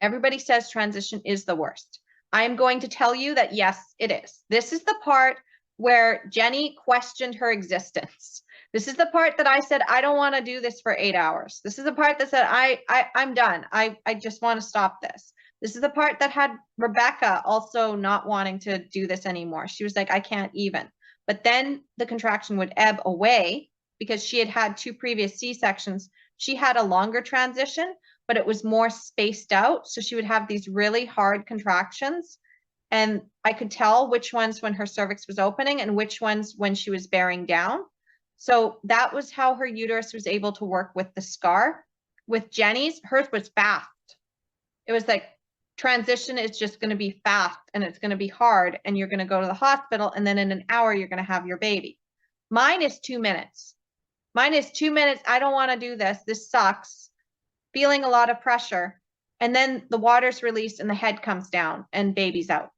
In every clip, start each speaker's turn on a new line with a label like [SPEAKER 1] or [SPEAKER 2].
[SPEAKER 1] Everybody says transition is the worst. I'm going to tell you that yes, it is. This is the part where Jenny questioned her existence. This is the part that I said, I don't want to do this for 8 hours. This is the part that said, I'm done. I just want to stop this. This is the part that had Rebecca also not wanting to do this anymore. She was like, I can't even. But then the contraction would ebb away because she had had 2 previous C-sections. She had a longer transition, but it was more spaced out. So she would have these really hard contractions. And I could tell which ones when her cervix was opening and which ones when she was bearing down. So that was how her uterus was able to work with the scar. With Jenny's, hers was fast. It was like, transition is just going to be fast and it's going to be hard and you're going to go to the hospital and then in an hour you're going to have your baby. Mine is 2 minutes. Mine is 2 minutes. I don't want to do this. This sucks. Feeling a lot of pressure. And then the water's released and the head comes down and baby's out.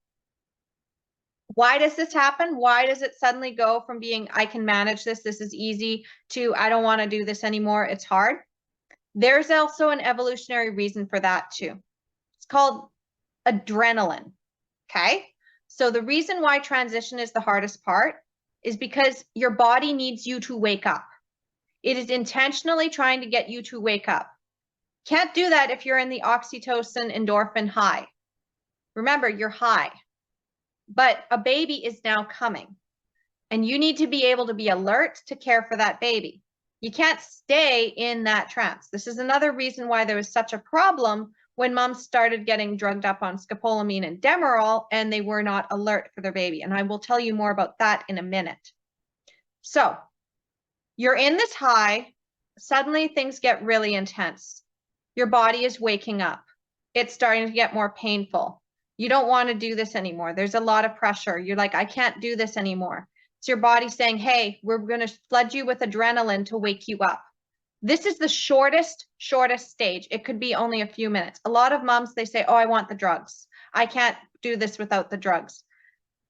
[SPEAKER 1] Why does this happen? Why does it suddenly go from being, I can manage this, this is easy, to I don't want to do this anymore, it's hard? There's also an evolutionary reason for that too. It's called adrenaline, okay? So the reason why transition is the hardest part is because your body needs you to wake up. It is intentionally trying to get you to wake up. Can't do that if you're in the oxytocin endorphin high. Remember, you're high. But a baby is now coming and you need to be able to be alert to care for that baby. You can't stay in that trance. This is another reason why there was such a problem when moms started getting drugged up on scopolamine and Demerol and they were not alert for their baby. And I will tell you more about that in a minute. So you're in this high, suddenly things get really intense. Your body is waking up. It's starting to get more painful. You don't want to do this anymore. There's a lot of pressure. You're like, I can't do this anymore. It's your body saying, hey, we're going to flood you with adrenaline to wake you up. This is the shortest stage. It could be only a few minutes. A lot of moms, they say, oh, I want the drugs. I can't do this without the drugs.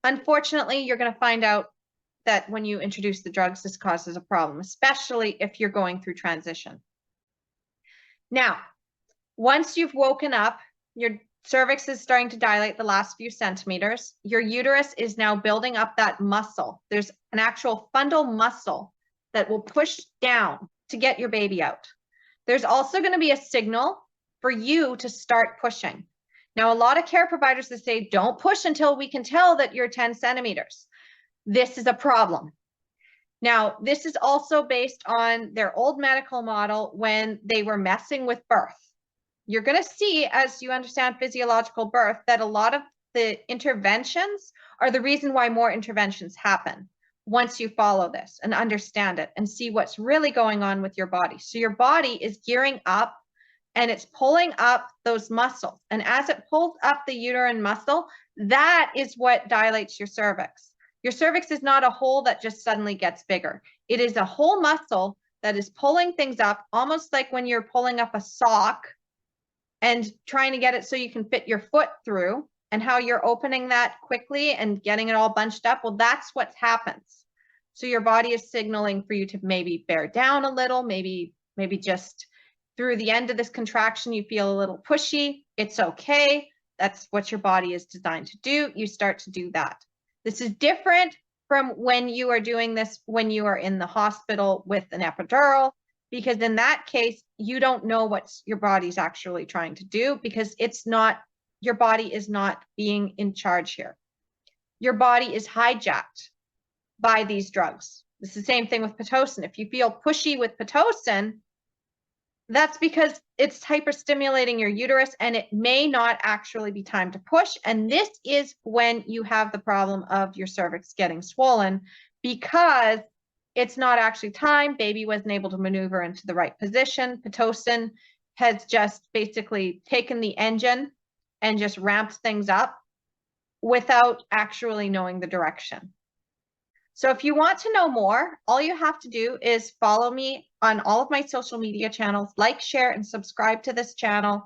[SPEAKER 1] Unfortunately, you're going to find out that when you introduce the drugs, this causes a problem, especially if you're going through transition. Now, once you've woken up, your cervix is starting to dilate the last few centimeters. Your uterus is now building up that muscle. There's an actual fundal muscle that will push down to get your baby out. There's also going to be a signal for you to start pushing. Now, a lot of care providers that say, don't push until we can tell that you're 10 centimeters. This is a problem. Now, this is also based on their old medical model when they were messing with birth. You're going to see, as you understand physiological birth, that a lot of the interventions are the reason why more interventions happen once you follow this and understand it and see what's really going on with your body. So your body is gearing up and it's pulling up those muscles. And as it pulls up the uterine muscle, that is what dilates your cervix. Your cervix is not a hole that just suddenly gets bigger. It is a whole muscle that is pulling things up, almost like when you're pulling up a sock and trying to get it so you can fit your foot through, and how you're opening that quickly and getting it all bunched up. Well, that's what happens. So your body is signaling for you to maybe bear down a little, maybe just through the end of this contraction, you feel a little pushy. It's okay. That's what your body is designed to do. You start to do that. This is different from when you are doing this when you are in the hospital with an epidural, because in that case, you don't know what your body's actually trying to do because it's not, your body is not being in charge here. Your body is hijacked by these drugs. It's the same thing with Pitocin. If you feel pushy with Pitocin, that's because it's hyperstimulating your uterus and it may not actually be time to push. And this is when you have the problem of your cervix getting swollen because it's not actually time. Baby wasn't able to maneuver into the right position. Pitocin has just basically taken the engine and just ramped things up without actually knowing the direction. So if you want to know more, all you have to do is follow me on all of my social media channels, like, share, and subscribe to this channel.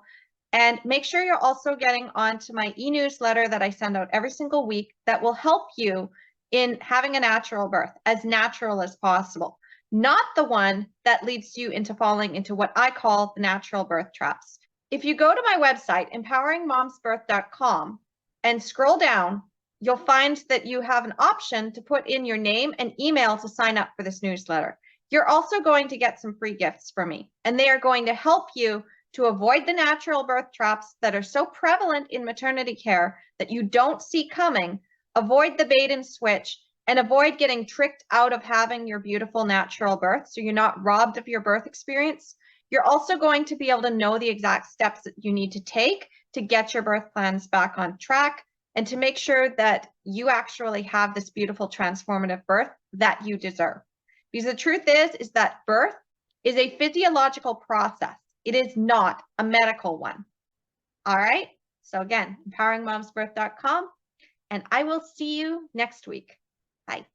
[SPEAKER 1] And make sure you're also getting onto my e-newsletter that I send out every single week that will help you in having a natural birth, as natural as possible. Not the one that leads you into falling into what I call the natural birth traps. if you go to my website, empoweringmomsbirth.com, and scroll down, you'll find that you have an option to put in your name and email to sign up for this newsletter. You're also going to get some free gifts from me, and they are going to help you to avoid the natural birth traps that are so prevalent in maternity care that you don't see coming, avoid the bait and switch, and avoid getting tricked out of having your beautiful natural birth so you're not robbed of your birth experience. You're also going to be able to know the exact steps that you need to take to get your birth plans back on track and to make sure that you actually have this beautiful transformative birth that you deserve. Because the truth is that birth is a physiological process. It is not a medical one. All right. So again, empoweringmomsbirth.com, and I will see you next week. Bye.